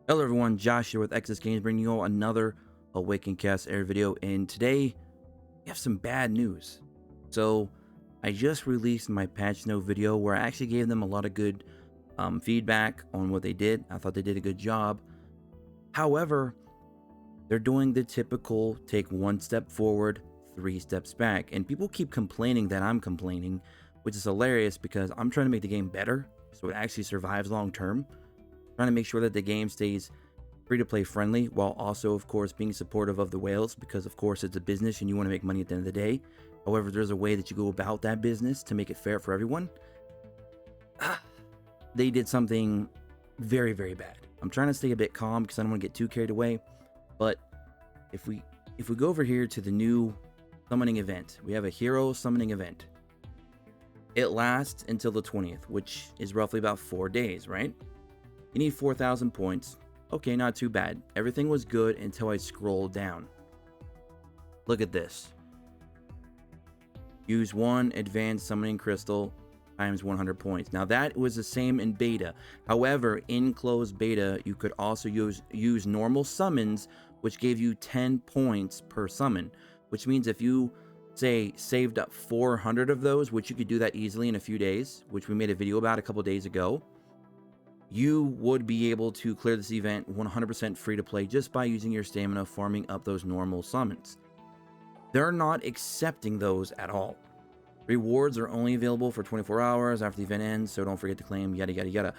Hello everyone, Josh here with Exodus Games, bringing you all another Awaken Cast Air video, and today we have some bad news. So, I just released my patch note video where I actually gave them a lot of good feedback on what they did. I thought they did a good job. However, they're doing the typical take one step forward, 3 steps back, and people keep complaining that I'm complaining, which is hilarious because I'm trying to make the game better so it actually survives long term. Trying to make sure that the game stays free-to-play friendly while also, of course, being supportive of the whales because, of course, it's a business and you want to make money at the end of the day. However, there's a way that you go about that business to make it fair for everyone. They did something very, very bad. I'm trying to stay a bit calm because I don't want to get too carried away. But if we go over here to the new summoning event, we have a hero summoning event. It lasts until the 20th, which is roughly about 4 days, right? You need 4,000 points. Okay, not too bad. Everything was good until I scrolled down. Look at this. Use 1 advanced summoning crystal times 100 points. Now that was the same in beta. However, in closed beta, you could also use normal summons, which gave you 10 points per summon. Which means if you, say, saved up 400 of those, which you could do that easily in a few days, which we made a video about a couple days ago, you would be able to clear this event 100% free to play just by using your stamina farming up those normal summons. They're not accepting those at all. Rewards are only available for 24 hours after the event ends, so don't forget to claim, yada yada yada.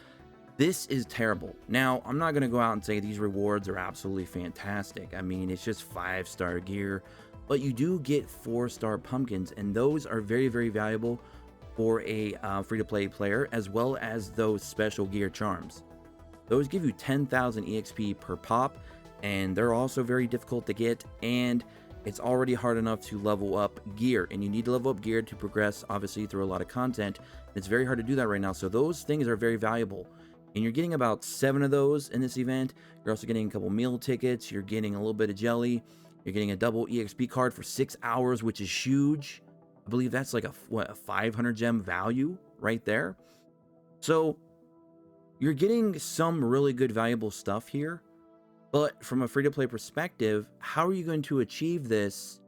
This is terrible. Now, I'm not going to go out and say these rewards are absolutely fantastic. I mean, it's just 5-star gear, but you do get 4-star pumpkins, and those are very, very valuable for a free-to-play player, as well as those special gear charms. Those give you 10,000 EXP per pop, and they're also very difficult to get, and it's already hard enough to level up gear, and you need to level up gear to progress, obviously, through a lot of content. It's very hard to do that right now, so those things are very valuable, and you're getting about 7 of those in this event. You're also getting a couple meal tickets, you're getting a little bit of jelly, you're getting a double EXP card for 6 hours, which is huge. I believe that's like a 500 gem value right there. So you're getting some really good valuable stuff here, but from a free-to-play perspective, how are you going to achieve this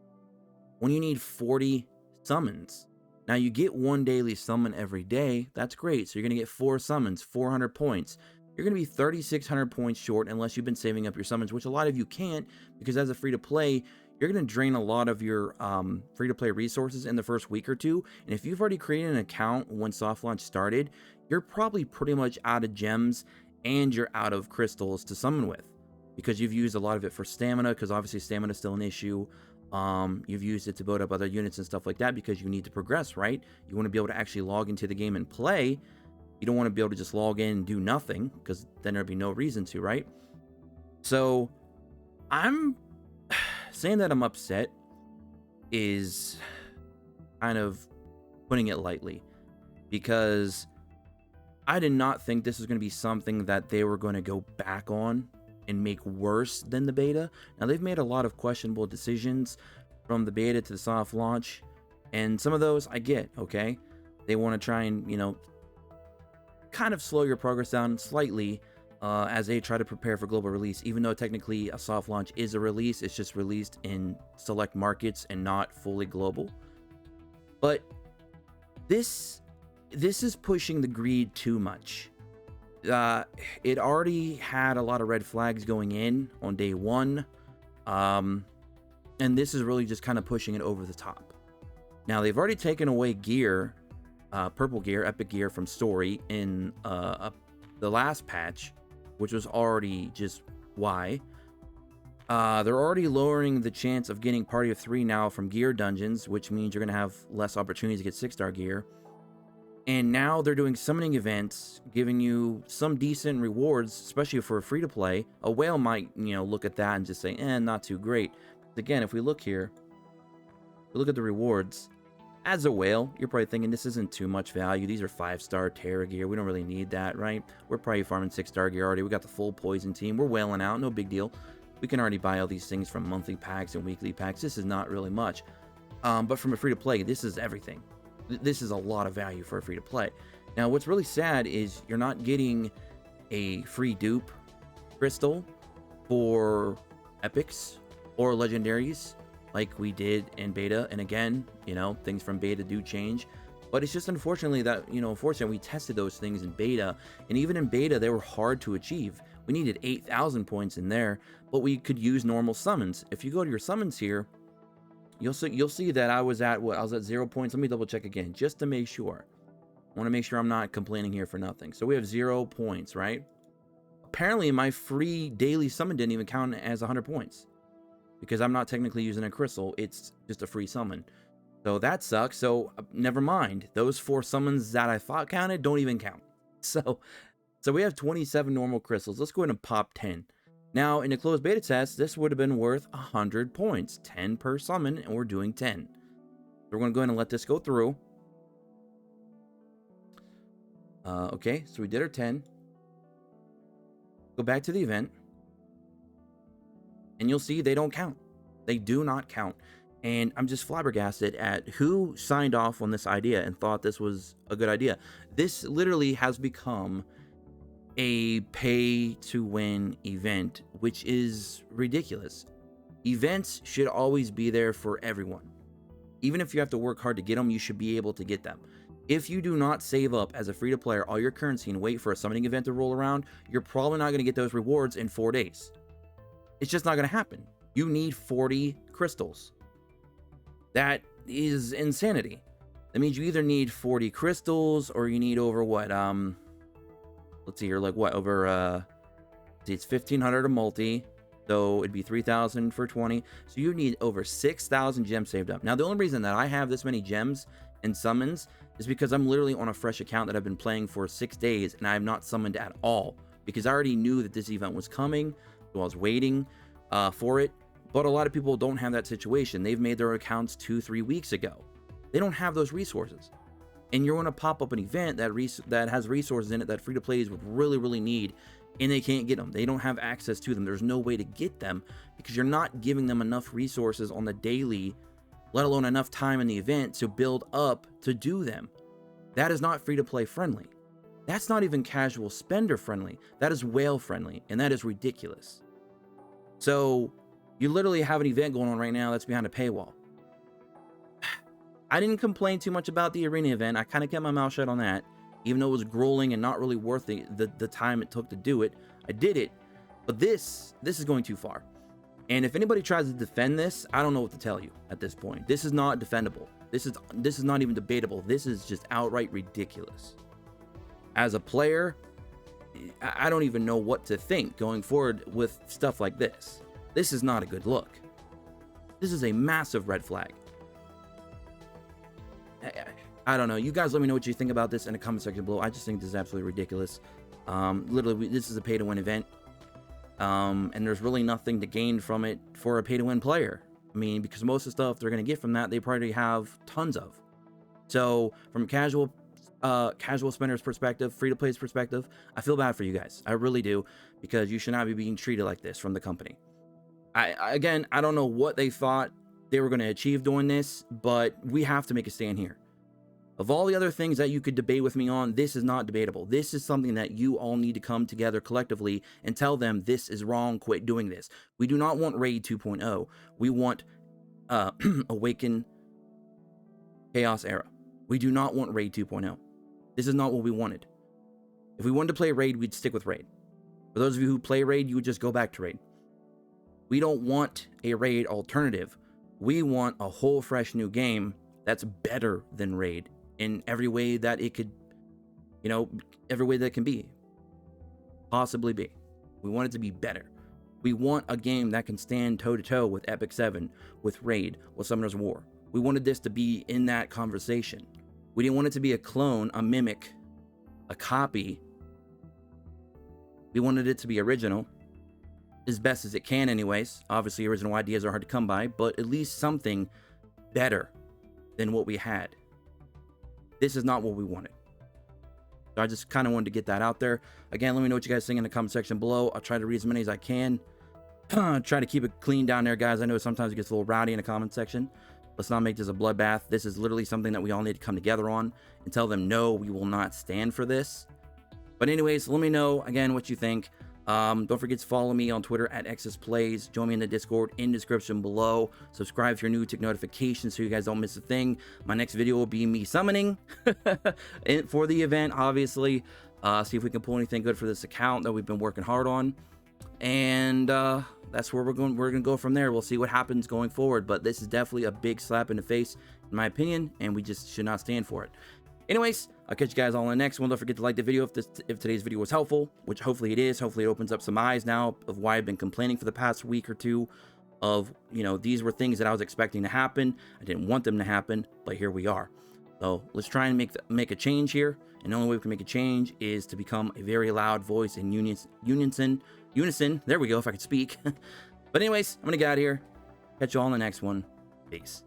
when you need 40 summons? Now you get 1 daily summon every day. That's great. So you're going to get 4 summons, 400 points. You're going to be 3,600 points short unless you've been saving up your summons, which a lot of you can't, because as a free-to-play, you're going to drain a lot of your free-to-play resources in the first week or two. And if you've already created an account when soft launch started, you're probably pretty much out of gems and you're out of crystals to summon with, because you've used a lot of it for stamina, because obviously stamina is still an issue. You've used it to build up other units and stuff like that because you need to progress, right? You want to be able to actually log into the game and play. You don't want to be able to just log in and do nothing, because then there'd be no reason to, right? So I'm saying that I'm upset is kind of putting it lightly, because I did not think this was going to be something that they were going to go back on and make worse than the beta. Now, they've made a lot of questionable decisions from the beta to the soft launch, and some of those I get, okay? They want to try and, kind of slow your progress down slightly as they try to prepare for global release. Even though technically a soft launch is a release, it's just released in select markets and not fully global. But this is pushing the greed too much. It already had a lot of red flags going in on day 1, and this is really just kind of pushing it over the top. Now, they've already taken away gear, purple gear, epic gear from story in the last patch, which was already just why. They're already lowering the chance of getting party of 3 now from gear dungeons, which means you're going to have less opportunities to get 6-star gear. And now they're doing summoning events, giving you some decent rewards, especially for a free-to-play. A whale might, look at that and just say, not too great. But again, if we look here, we look at the rewards. As a whale, you're probably thinking this isn't too much value. These are 5-star Terra gear. We don't really need that, right? We're probably farming 6-star gear already. We got the full poison team. We're whaling out. No big deal. We can already buy all these things from monthly packs and weekly packs. This is not really much. But from a free-to-play, this is everything. This is a lot of value for a free-to-play. Now, what's really sad is you're not getting a free dupe crystal for epics or legendaries like we did in beta. And again, you know, things from beta do change, but it's just unfortunately that, you know, unfortunately we tested those things in beta, and even in beta they were hard to achieve. We needed 8,000 points in there, but we could use normal summons. If you go to your summons here, you'll see that I was at what? I was at 0 points. Let me double check again just to make sure. I want to make sure I'm not complaining here for nothing. So we have 0 points, right? Apparently my free daily summon didn't even count as 100 points because I'm not technically using a crystal. It's just a free summon. So that sucks. So never mind. Those 4 summons that I thought counted don't even count. So we have 27 normal crystals. Let's go ahead and pop 10. Now, in a closed beta test, this would have been worth 100 points. 10 per summon, and we're doing 10. So we're going to go ahead and let this go through. Okay, so we did our 10. Go back to the event. And you'll see they don't count. They do not count. And I'm just flabbergasted at who signed off on this idea and thought this was a good idea. This literally has become a pay-to-win event, which is ridiculous. Events should always be there for everyone. Even if you have to work hard to get them, you should be able to get them. If you do not save up as a free-to-player all your currency and wait for a summoning event to roll around, you're probably not going to get those rewards in 4 days. It's just not going to happen. You need 40 crystals. That is insanity. That means you either need 40 crystals or you need over what? Let's see here, like what? Over, it's 1,500 a multi. So it'd be 3,000 for 20. So you need over 6,000 gems saved up. Now, the only reason that I have this many gems and summons is because I'm literally on a fresh account that I've been playing for 6 days and I have not summoned at all because I already knew that this event was coming. So I was waiting for it. But a lot of people don't have that situation. They've made their accounts 2-3 weeks ago. They don't have those resources. And you're going to pop up an event that has resources in it that free-to-plays would really, really need, and they can't get them. They don't have access to them. There's no way to get them because you're not giving them enough resources on the daily, let alone enough time in the event to build up to do them. That is not free-to-play friendly. That's not even casual spender friendly. That is whale friendly, and that is ridiculous. So you literally have an event going on right now that's behind a paywall. I didn't complain too much about the arena event. I kind of kept my mouth shut on that, even though it was grueling and not really worth the time it took to do it. I did it, but this is going too far. And if anybody tries to defend this, I don't know what to tell you at this point. This is not defendable. This is not even debatable. This is just outright ridiculous. As a player, I don't even know what to think going forward with stuff like this. This is not a good look. This is a massive red flag. I don't know. You guys let me know what you think about this in the comment section below. I just think this is absolutely ridiculous. Literally, this is a pay-to-win event. And there's really nothing to gain from it for a pay-to-win player. I mean, because most of the stuff they're going to get from that, they probably have tons of. So, from casual spenders' perspective, free-to-play's perspective, I feel bad for you guys. I really do, because you should not be being treated like this from the company. Again, I don't know what they thought they were going to achieve doing this, but we have to make a stand here. Of all the other things that you could debate with me on, this is not debatable. This is something that you all need to come together collectively and tell them this is wrong, quit doing this. We do not want Raid 2.0. We want Awaken Chaos Era. We do not want Raid 2.0. This is not what we wanted. If we wanted to play Raid, we'd stick with Raid. For those of you who play Raid, you would just go back to Raid. We don't want a Raid alternative. We want a whole fresh new game that's better than Raid in every way that it could, every way that it can be. Possibly be. We want it to be better. We want a game that can stand toe-to-toe with Epic 7, with Raid, with Summoner's War. We wanted this to be in that conversation. We didn't want it to be a clone, a mimic, a copy. We wanted it to be original, as best as it can anyways. Obviously, original ideas are hard to come by, but at least something better than what we had. This is not what we wanted. So I just kind of wanted to get that out there. Again, let me know what you guys think in the comment section below. I'll try to read as many as I can. Try to keep it clean down there, guys. I know sometimes it gets a little rowdy in the comment section. Let's not make this a bloodbath. This is literally something that we all need to come together on and tell them, no, we will not stand for this. But anyways, let me know, again, what you think. Don't forget to follow me on Twitter at XSPlays. Join me in the Discord in the description below. Subscribe if you're new, tick notifications so you guys don't miss a thing. My next video will be me summoning for the event, obviously. See if we can pull anything good for this account that we've been working hard on. And that's where we're going to go from there. We'll see what happens going forward. But this is definitely a big slap in the face, in my opinion, and we just should not stand for it. Anyways, I'll catch you guys all in the next one. Don't forget to like the video if today's video was helpful, which hopefully it is. Hopefully it opens up some eyes now of why I've been complaining for the past week or two of, you know, these were things that I was expecting to happen. I didn't want them to happen, but here we are. So let's try and make a change here. And the only way we can make a change is to become a very loud voice in unison. There we go, if I could speak. But anyways, I'm going to get out of here. Catch you all in the next one. Peace.